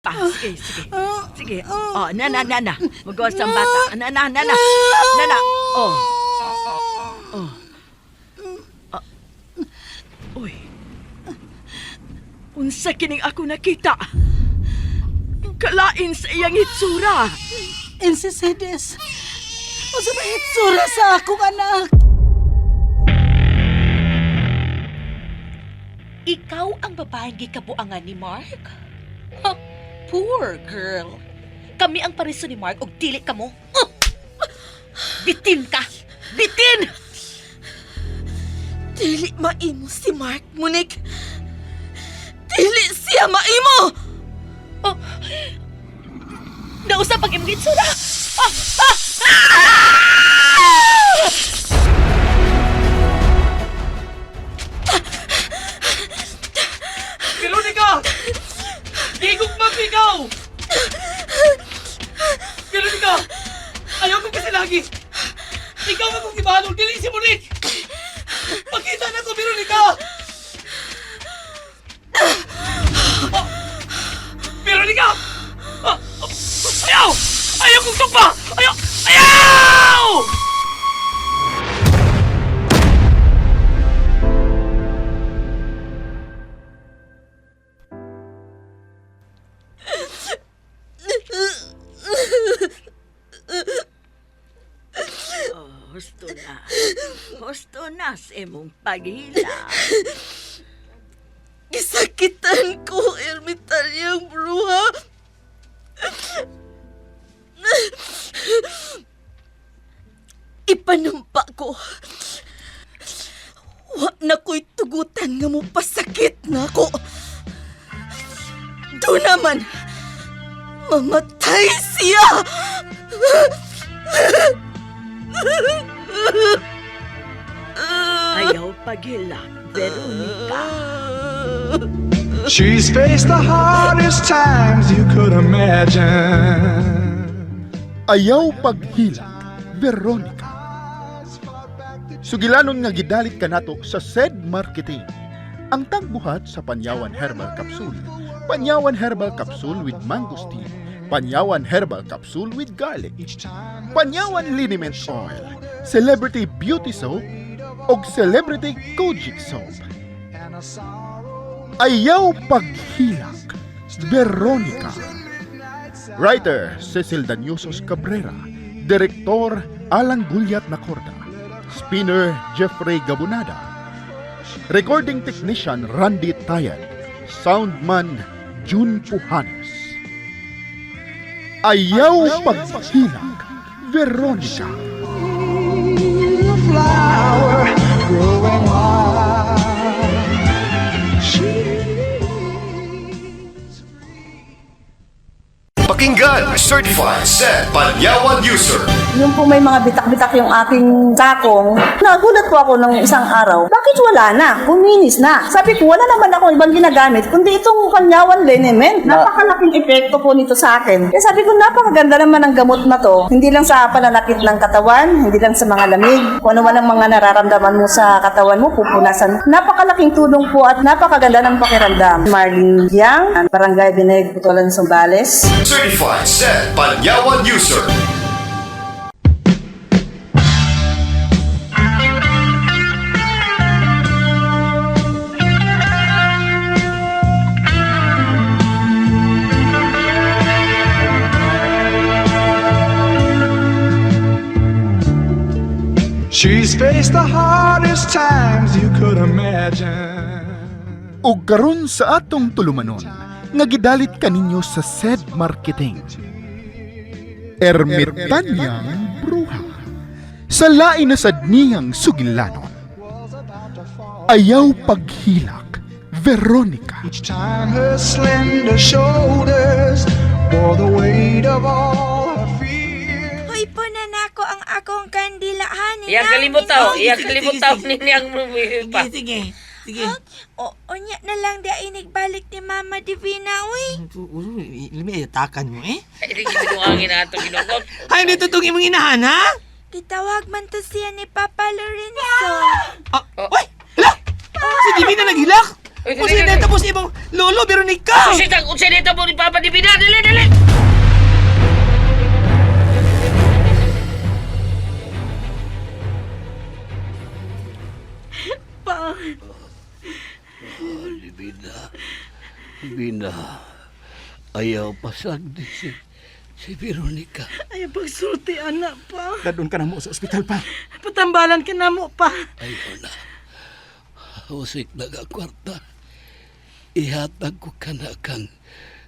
Sige, sige. Sige. Oh, nana. Magawas ang bata. Nana. Oh. Oh. Uy. Unsa kining ako nakita? Kalain sa iyang hitsura. Insisedes, o sa mahitsura sa akong anak. Ikaw ang babaeng gikabuangan ni Mark? Ha, poor girl. Kami ang pariso ni Mark og dili ka mo. Bitin ka! Bitin! Dili maimo si Mark, Monique. Dili siya maimo! Oh, nausa pag imong itsura. Veronica! Gigog mabigaw! Veronica! Ayaw ko kasi lagi! Ikaw akong ibalong, dili si Monique! Pakita na ko, Veronica! Oh, Veronica! Ayaw! Ayaw kong tukpa! Ayaw! Oh, Husto na sa imong paghila. Gisakitan ko, ermitaryang bruha. Ipanumpa ko. Wa na ko'y tugutan nga mo pasakit na ko. Do naman, mamatay siya. Ayaw paghila, Veronica. She's faced the hardest times you could imagine. Ayaw paghilak, Veronica. Sugilanon nga gidalit kanato sa SED Marketing. Ang tagbuhat sa Panyawan Herbal Capsule. Panyawan Herbal Capsule with mangosteen. Panyawan Herbal Capsule with garlic. Panyawan Liniment Oil. Celebrity Beauty Soap og Celebrity Kojic Soap. Ayaw paghilak, Veronica. Writer Cecil Danyosos Cabrera. Direktor Alan Gulyat Nacorda. Spinner Jeffrey Gabunada. Recording Technician Randy Tayan. Soundman June Puhanes. Ayaw paghilak, Veronica. Flower growing wild. Pakinggan, certified SED Panyawan user. Yung po may mga bitak-bitak yung aking sakong, nagulat po ako ng isang araw, bakit wala na? Buminis na. Sabi ko, wala naman ako ibang ginagamit, kundi itong Panyawan liniment. Napakalaking epekto po nito sa akin. Kaya sabi ko, napakaganda naman ang gamot na to. Hindi lang sa pananakit ng katawan, hindi lang sa mga lamig. Kung ano man ang mga nararamdaman mo sa katawan mo, pupunasan. Napakalaking tulong po at napakaganda ng pakiramdam. Marlene Yang, Barangay Bineg, Putulan, Sumbales. Certified SED Panyawan user. She's faced the hardest times you could imagine. Ug karon sa atong tulumanon, nga gidalit kaninyo sa SED Marketing. Ermitanyang bruha. Sa lain na sad niyang sugilanon. Ayaw paghilak, Veronica. Each time her slender shoulders bore the weight of all her fears. Hoy po na nako ang akong kandilahan. Iyang kalimutaw ninyang mumihipa. Sige. O nya na lang da inigbalik ni Mama Divina, uy. Limi, atakan mo eh. Ay, hindi ginuangin na ito ginukot. Ay, dito itong imong inahan, ha? Gitawag man to siya ni Papa Lorenzo. Uy! Hala! Si Divina naghilak! Kung sino tapos imong lolo, Veronica! Unsa dito mo ni Papa Divina? Dali! Pa, Divina, ayaw pasagdi si Veronica. ay pagsulti anak pa. Dadun ka na mo sa ospital pa. Patambalan ka na mo pa. Ayaw na. Usik na ka kwarta. Ihatag ko ka na kang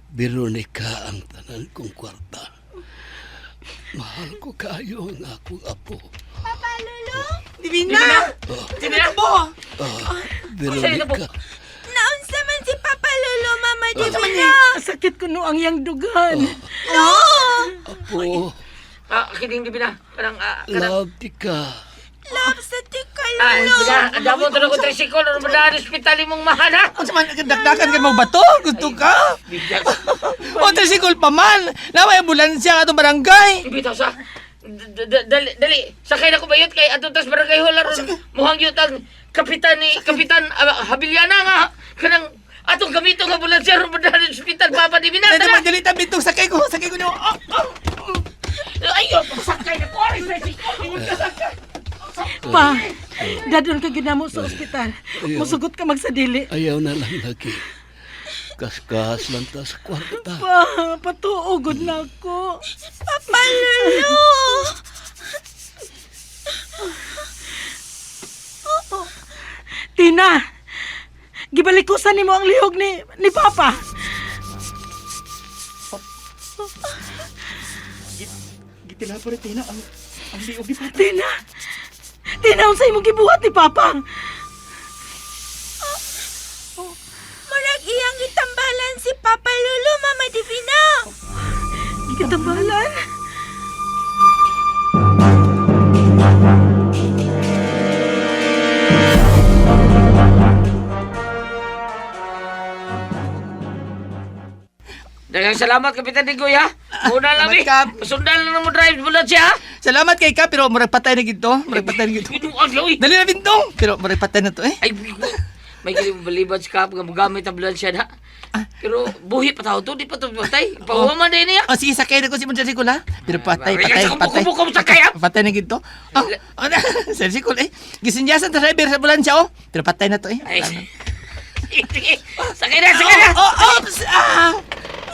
Veronica ang tanan kong kwarta. Mahal ko kayo ang akong apo. Papa Lolo? Divina! Divina mo! Veronica, Naunsa man si Papa Lolo, Mama Divina? Sakit ko no ang yang dugan. No! apo, Kining Divina. Parang, love ka. Love sa tika, Lolo. Ada mo tulog ko tricycle or madaan hospital imong mahana. Kung sa man, dakdakan ka mo ba to? Gusto ka? O, tricycle pa man. Naway ambulansya nga itong barangay. Ibitaw sa dali sakay na ko bayot kay adto tas barangay holar muhang yut ang kapitan Habiliana nga kanang atong gamito nga ambulansya ro madaan hospital Papa Divina. Dali bintong sakay ko na. Ayo sakay na ko tricycle. Pa, dadon ka ginamo sa ospital. Musugot ka magsadili. Ayaw na lang lagi. Kaskas lang tas kwarta. Pa, patuugod na ako. Papa Lolo! Tina, gibalikusan nimo ang lihog ni Papa. Gitila pa rin, Tina, ang liog ni Papa. Tina, unsay imong gibuhat ni Papa? Murag iyang itambalan si Papa Lolo, Mama Divina. Gitambalan? Daghang salamat Kapitan Digoy ha. Muna lang Salamat, Kap. Pasundan lang mo drive bulan siya. Salamat kay ka, pero murag patay na gito. Binuang lawi. Dali na bintong. Pero murag patay na to eh. Ay, may giling balibad si Kap nga magamit ang ambulansya na. Pero buhi pa tao to, di pa to patay. Pahuman din niya. O sige, sakay na ko si Monsericol ha. Pero patay. Kubo sakay ha. Patay na gito. Sericol eh. Gisinyasan ta driver sa ambulansya oh. Pero patay na to eh. Ay, sige. Sakay na.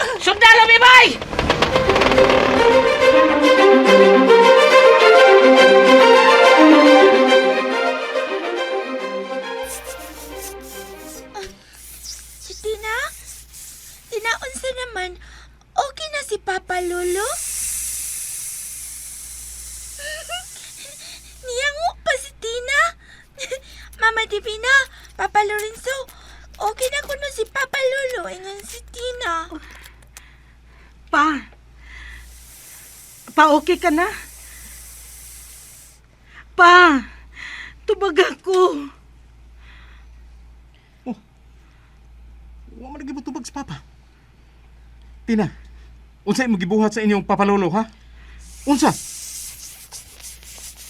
Sundan lang, bye! Si Tina? Tina, unsa naman? Okay na si Papa Lolo? Niyango pa si Tina? Mama Divina, Papa Lorenzo, okay na kuno si Papa Lolo, ingon si Tina. Pa, okay ka na? Pa, tubag ako. Huwag mo nagibutubag sa Papa. Tina, unsay mo gibuhat sa inyong papalolo, ha? Unsa?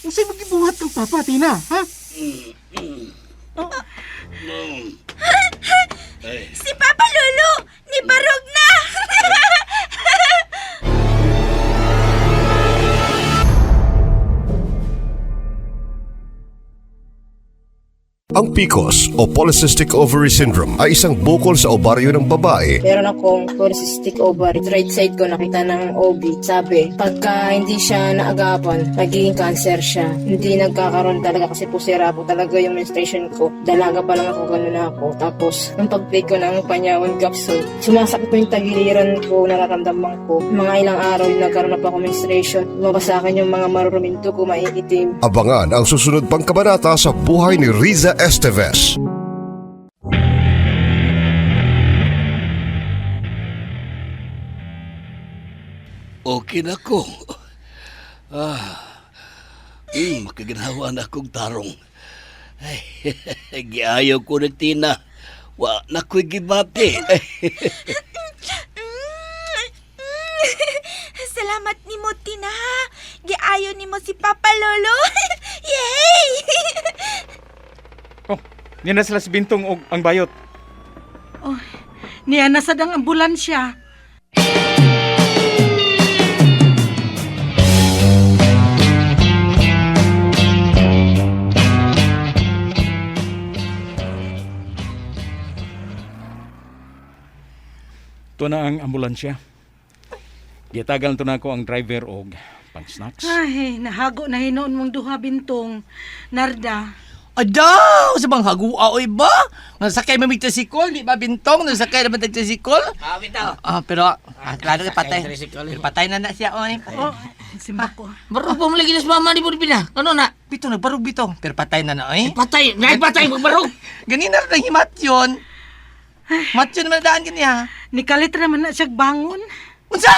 Unsay mo gibuhat kang Papa, Tina, ha? Si Papa Lolo, ni Barog na! Ang PCOS o Polycystic Ovary Syndrome ay isang bukol sa ovaryo ng babae. Meron akong polycystic ovary. Right side ko nakita ng OB. Sabi, pagka hindi siya naagapan, nagiging cancer siya. Hindi nagkakaroon talaga kasi po sira po talaga yung menstruation ko. Dalaga pa lang ako, gano'n na ako. Tapos, nung pag-take ko ng panyawan capsule, sumasakit po yung tagiliran ko, nararamdaman ko. Mga ilang araw yung nagkaroon na po ako menstruation. Lumabas sa akin yung mga maruruming dugo, maiitim. Abangan ang susunod pang kabanata sa buhay ni Riza Esteves. Okay na ko. Makaganawa na akong tarong. Ay, giayaw ko na Tina. Wa na ko'y gibati. Salamat ni mo, Tina, ha? Giayo ni mo si Papa Lolo. Yay! Oh, yan na sila si Bintong o ang bayot. Niya nasad ang ambulansya. Ito na ang ambulansya. Gitagal to na ako ang driver og pang-snacks. Ay, nahago na hinoon mong duha bintong. Narda. Adaw! Sa bang hagua o iba? Nasakay mo may tricycle, di ba bintong? Nasakay naman ng tricycle? bitaw. Pero, klaro na patay. Pero patay na siya, oy. Oh, simba ko. Barog pa mo lagi na sa mama ni Pina. Ano na? Bito, nagbarog bito. Pero patay na, oy. Patay! Patay! Magbarog! Ganina rin ang himat yun. Mat yun naman daan kaniya. Nikalit naman na siya bangon. Unsa?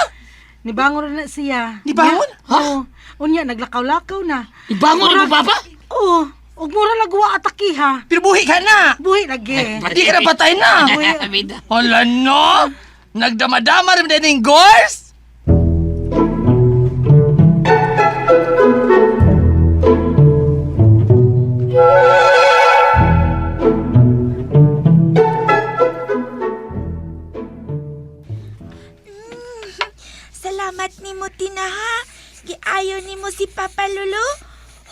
Nibangon na siya. Nibangon? Ha? Oo. Unya, naglakaw-lakaw na. Ibangon mo, Papa? Oo. Ug mura nagwa ataki ha. Pero buhi ka na. Buhi lagi. Di ka na patay na. Hala no? Nagdamadama rin din yung gors? Salamat ni mo, Tina, ha? Giayo ni mo si Papa Lolo.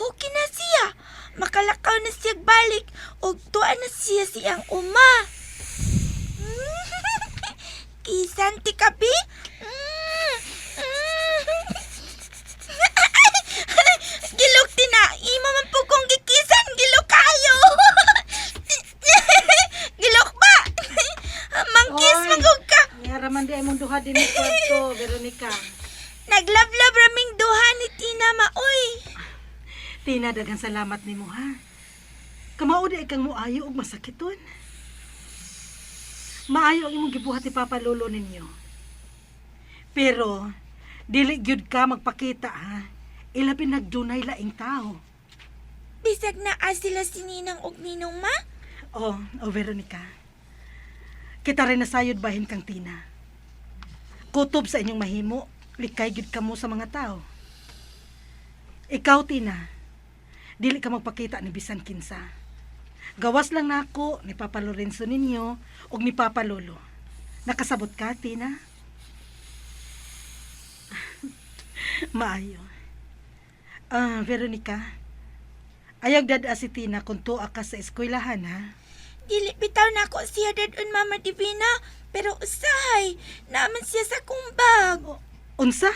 Okay na siya. Makalakaw na siya balik. O tuwa na siya siyang uma. Kisanti ka, Bi? Gilok, Tina. Imo man po kong gikisan. Gilok kayo. Gilok ba? Mangkis, Oy. magog ka. Yaraman di ay mong duha din ni kwarto, Veronica. Naglablab raming duha ni Tina, maoy. Tina, daghang salamat nimo ha. Kamaod ay kang muayo og masakiton. Maayo ang imong gibuhat ni Papa Lolo ninyo. Pero dili gyud ka magpakita ha. Ilabi nagdunay laing tao. Bisag na sila si Ninang og Ninong, ma? Oh, Veronica. Kita rin nasayod bahin kang Tina. Kutob sa inyong mahimo, likay gyud kamo sa mga tao. Ikaw, Tina, dili ka magpakita ni bisan kinsa. Gawas lang nako ni Papa Lorenzo ninyo ug ni Papa Lolo. Nakasabot ka, Tina? Maayo. Veronica, ayag dada si Tina kung tuwa ka sa eskwelahan, ha? Dili bitaw na ako siya dadun, Mama Divina. Pero usahay, naaman siya sa kumbag. Unsa?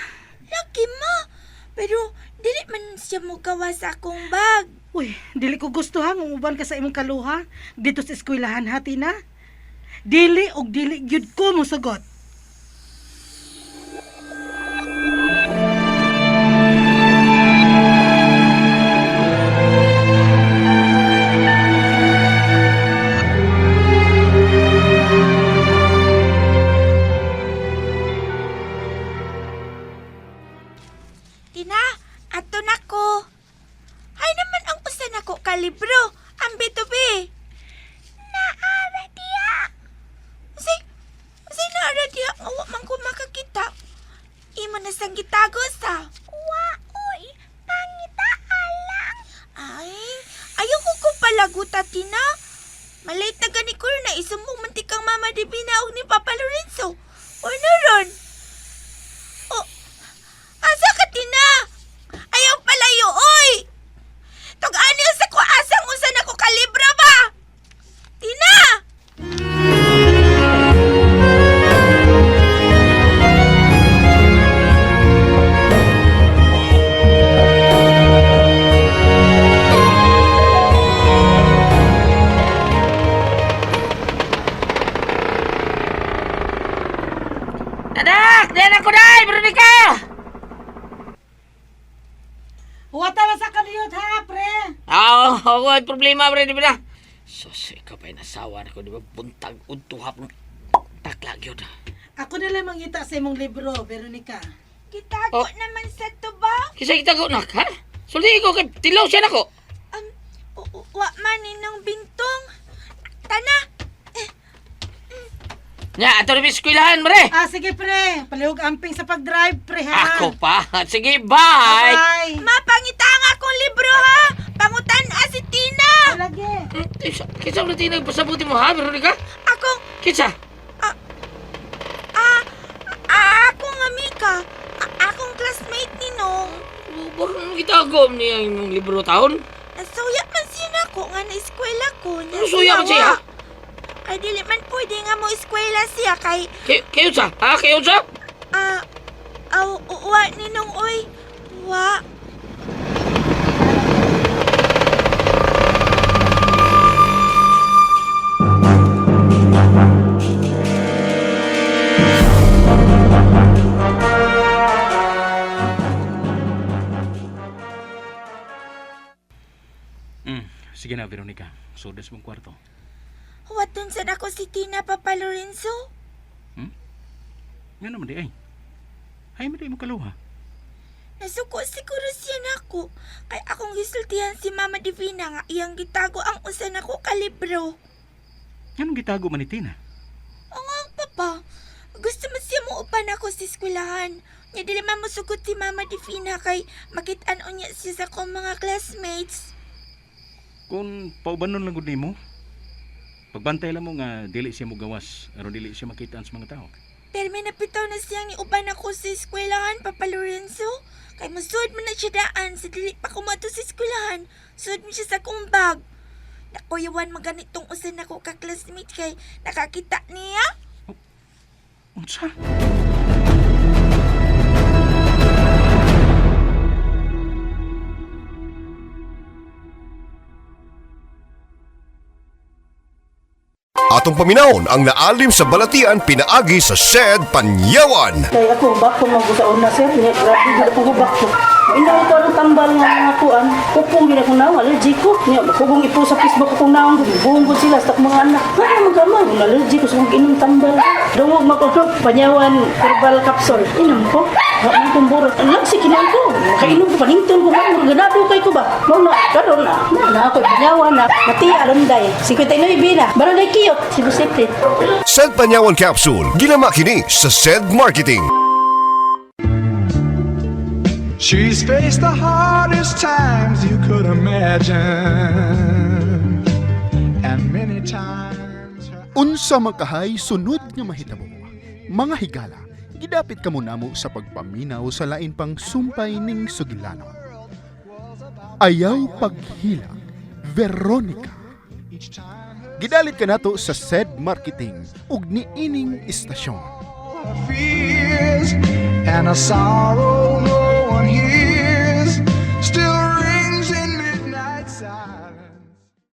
Laki, ma. Pero dili man siya mo gawa sa akong bag. Uy, dili ko gusto ha, umuban ka sa imong kaluha dito sa eskwelahan, ha, Tina? Dili og dili gyud ko mo sagot. Tina, ato na ko. Hay naman ang usa na ko kalibro. Ang bitubi. Naara diya. Say naara diya. Awa man ko makakita. Imo na sang gitago sa. Waoy, pangita alang. Ay, ayaw ko palaguta, Tina. Malate na gani ko na isumong mantikang Mama Divina o ni Papa Lorenzo. O naron. Oh, asa ka, Tina? Ayaw palayo, oy! Tug-anil sa ko asang usa na ko kalibro ba? Tina! Anak! Diyan ako na! Veronica! Huwata na sa kaniyot, ha, pre? Oo, may problema, Bre, di ba na? Sus, ikaw ba'y nasawa na ko, di ba? Buntag, untuhap, taklag yun. Ako nila mangita sa imong libro, Veronica. Gitago naman sa tuba. Kisa kita ko, nak, ha? Sulti ko, kay tilaw siya na ko. Wa man ninong bintong. Tana! Nya, ato na biskwilahan, Bre. Sige, pre. Palihog amping sa pag-drive, pre, ha? Ako pa. Sige, bye. Bye. Mapangita nga akong libro, ha? Pangutan si Tina. Lagi. Kisa mo na tinagpasabuti mo, ha, Veronica? Akong, Kisa? Bakit gitagom niya yung libro taon? Nasuya man siya na ko nga na eskwela ko. Nasuya man siya? Ay, dili man pwede nga mo eskwela siya kay... Kayo sa? Ha? Kayo sa? Wa ninong oy. Wa. Sige na, Veronica. Sudas mong kwarto. Waton sa ako si Tina, Papa Lorenzo. Nga naman di ay. Ay, hindi mo kaluha. Nasuko siguro siya na ako. Kay akong gisultihan si Mama Divina nga iyang gitago ang usa nako ka libro. Anong gitago man ni Tina? Oo, Papa. Gusto mo siya mo upan ako sa eskwelahan. Nya dili man mo sugot si Mama Divina kay makit-an niya siya sa akong mga classmates. Kung paubanon lang gud nimo, pagbantay lang mo nga dili siya mo gawas, aron dili siya makitaan sa mga tao. Pero may napitaw na siyang iuban ako sa eskwelahan, Papa Lorenzo. Kay masud mo na siya daan sa dili pa kumato sa eskwelahan. Sud mo siya sa akong bag. Nakuyawan maganitong usan ako ka-classmate kay nakakita niya. Unsa? Atong paminawon ang naalim sa balatian pinaagi sa SED Panyawan. Kaya ako, bakto mag-usaon na sir. Grabe, hindi ako bakto. Inaw ko ang tambal nga mga kuan. Kupong gina ko na, allergic ko. Kung ipo sa Facebook ko na, buong ko sila sa mga anak. Kaya magkamay, allergic ko sa mga inom tambal. Dungog makutok, Panyawan herbal capsule. Inom ko. Ang kumburot. Ang lagsi kinang ko. Kainom ko, panington ko. Ganado kay ko ba? Mau na, karon na. Na ako, Panyawan na. Mati, alunday. 59 na. Baranday kiyot. Sibusipit. SED Panyawan Capsule. Ginama kini sa SED Marketing. She's faced the hardest times you could imagine. And many times Unsa makahay sunod nga mahitabo. Mga higala, gidapit kamo namo sa pagpaminaw sa lain pang sumpay ning sugilanon. Ayaw paghila, Veronica. Gidalit ka nato sa SED Marketing ug niining istasyon. fears and a sorrow no one hears.